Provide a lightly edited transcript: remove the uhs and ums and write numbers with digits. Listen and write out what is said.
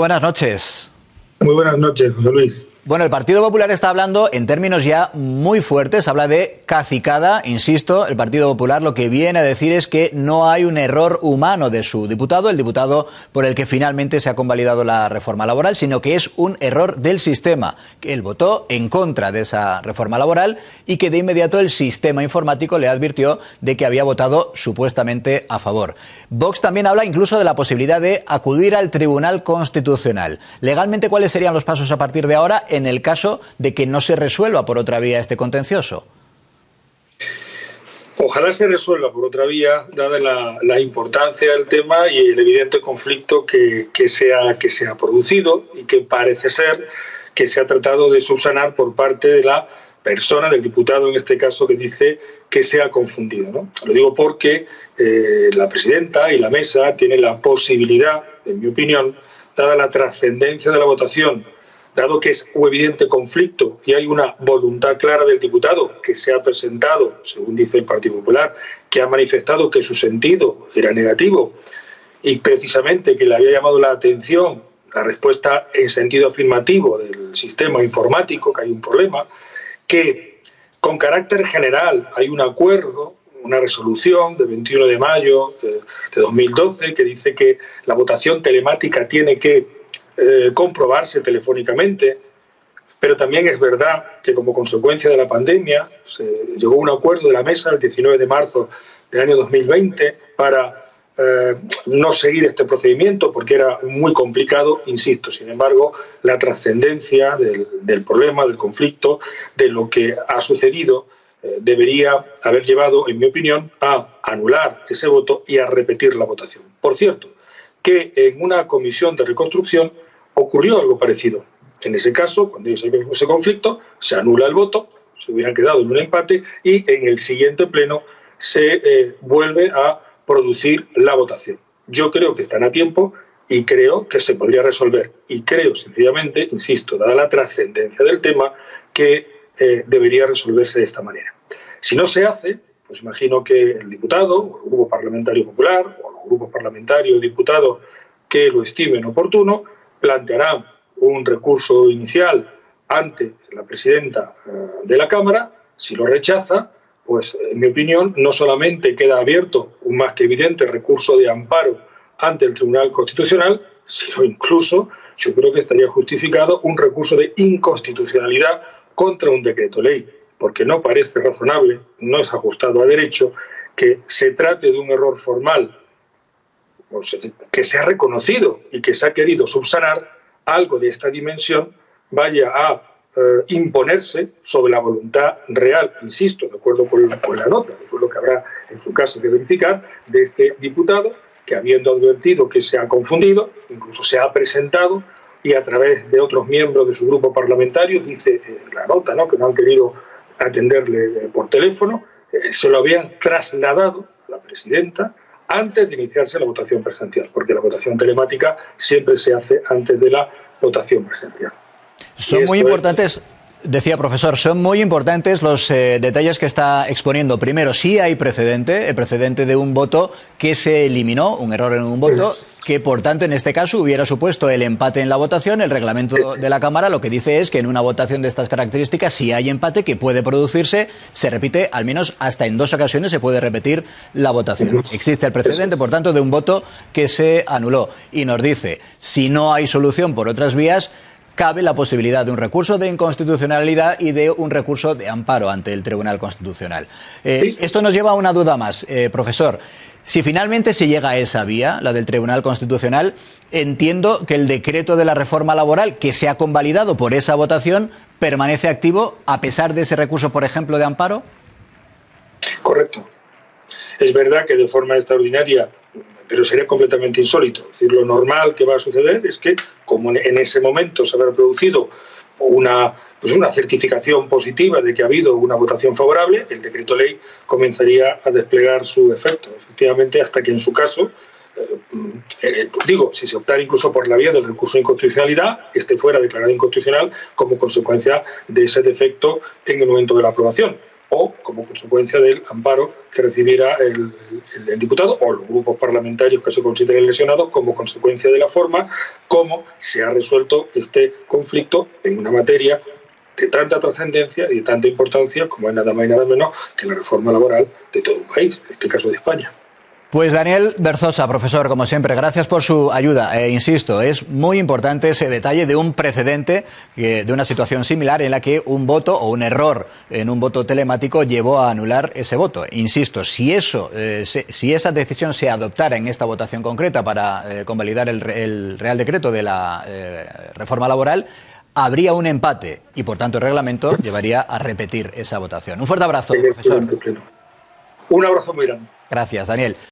buenas noches. Muy buenas noches, José Luis. Bueno, el Partido Popular está hablando en términos ya muy fuertes, habla de cacicada, insisto, el Partido Popular lo que viene a decir es que no hay un error humano de su diputado, el diputado por el que finalmente se ha convalidado la reforma laboral, sino que es un error del sistema, que él votó en contra de esa reforma laboral y que de inmediato el sistema informático le advirtió de que había votado supuestamente a favor. Vox también habla incluso de la posibilidad de acudir al Tribunal Constitucional. Legalmente, ¿cuáles serían los pasos a partir de ahora en el caso de que no se resuelva por otra vía este contencioso? Ojalá se resuelva por otra vía, dada la importancia del tema y el evidente conflicto que se ha producido y que parece ser que se ha tratado de subsanar por parte de la persona, del diputado en este caso, que dice que se ha confundido, ¿no? Lo digo porque la presidenta y la mesa tienen la posibilidad, en mi opinión, dada la trascendencia de la votación, dado que es un evidente conflicto y hay una voluntad clara del diputado que se ha presentado, según dice el Partido Popular, que ha manifestado que su sentido era negativo y precisamente que le había llamado la atención la respuesta en sentido afirmativo del sistema informático, que hay un problema, que con carácter general hay un acuerdo, una resolución de 21 de mayo de 2012 que dice que la votación telemática tiene que comprobarse telefónicamente, pero también es verdad que como consecuencia de la pandemia se llegó a un acuerdo de la mesa el 19 de marzo del año 2020 para no seguir este procedimiento porque era muy complicado, insisto. Sin embargo, la trascendencia del problema, del conflicto, de lo que ha sucedido, debería haber llevado, en mi opinión, a anular ese voto y a repetir la votación. Por cierto, que en una comisión de reconstrucción ocurrió algo parecido. En ese caso, cuando hay ese conflicto, se anula el voto, se hubieran quedado en un empate y en el siguiente pleno se vuelve a producir la votación. Yo creo que están a tiempo y creo que se podría resolver. Y creo, sencillamente, insisto, dada la trascendencia del tema, que debería resolverse de esta manera. Si no se hace, pues imagino que el diputado, o el grupo parlamentario popular, o los grupos parlamentarios diputados que lo estimen oportuno, plantearán un recurso inicial ante la presidenta de la Cámara. Si lo rechaza, pues en mi opinión no solamente queda abierto un más que evidente recurso de amparo ante el Tribunal Constitucional, sino incluso yo creo que estaría justificado un recurso de inconstitucionalidad contra un decreto ley, porque no parece razonable, no es ajustado a derecho, que se trate de un error formal que se ha reconocido y que se ha querido subsanar, algo de esta dimensión vaya a imponerse sobre la voluntad real, insisto, de acuerdo con la nota, eso es lo que habrá en su caso que verificar, de este diputado, que habiendo advertido que se ha confundido, incluso se ha presentado y a través de otros miembros de su grupo parlamentario, dice la nota, ¿no?, que no han querido atenderle por teléfono, se lo habían trasladado a la presidenta antes de iniciarse la votación presencial, porque la votación telemática siempre se hace antes de la votación presencial. Son muy importantes, decía profesor, son muy importantes los detalles que está exponiendo. Primero, sí hay precedente, el precedente de un voto que se eliminó, un error en un voto, que por tanto en este caso hubiera supuesto el empate en la votación. El reglamento de la Cámara lo que dice es que en una votación de estas características, si hay empate que puede producirse, se repite al menos hasta en 2 ocasiones, se puede repetir la votación. Existe el precedente, por tanto, de un voto que se anuló. Y nos dice, si no hay solución por otras vías, cabe la posibilidad de un recurso de inconstitucionalidad y de un recurso de amparo ante el Tribunal Constitucional. Esto nos lleva a una duda más, profesor. Si finalmente se llega a esa vía, la del Tribunal Constitucional, entiendo que el decreto de la reforma laboral que se ha convalidado por esa votación permanece activo a pesar de ese recurso, por ejemplo, de amparo. Correcto. Es verdad que de forma extraordinaria, pero sería completamente insólito. Es decir, lo normal que va a suceder es que, como en ese momento se habrá producido una certificación positiva de que ha habido una votación favorable, el decreto ley comenzaría a desplegar su efecto, efectivamente, hasta que en su caso, si se optara incluso por la vía del recurso de inconstitucionalidad, este fuera declarado inconstitucional como consecuencia de ese defecto en el momento de la aprobación. o como consecuencia del amparo que recibiera el diputado o los grupos parlamentarios que se consideren lesionados como consecuencia de la forma como se ha resuelto este conflicto en una materia de tanta trascendencia y de tanta importancia como es nada más y nada menos que la reforma laboral de todo un país, en este caso de España. Pues Daniel Berzosa, profesor, como siempre, gracias por su ayuda. Insisto, es muy importante ese detalle de un precedente, de una situación similar en la que un voto o un error en un voto telemático llevó a anular ese voto. Insisto, si esa decisión se adoptara en esta votación concreta para convalidar el Real Decreto de la reforma laboral, habría un empate y, por tanto, el reglamento llevaría a repetir esa votación. Un fuerte abrazo, profesor. Un abrazo muy grande. Gracias, Daniel.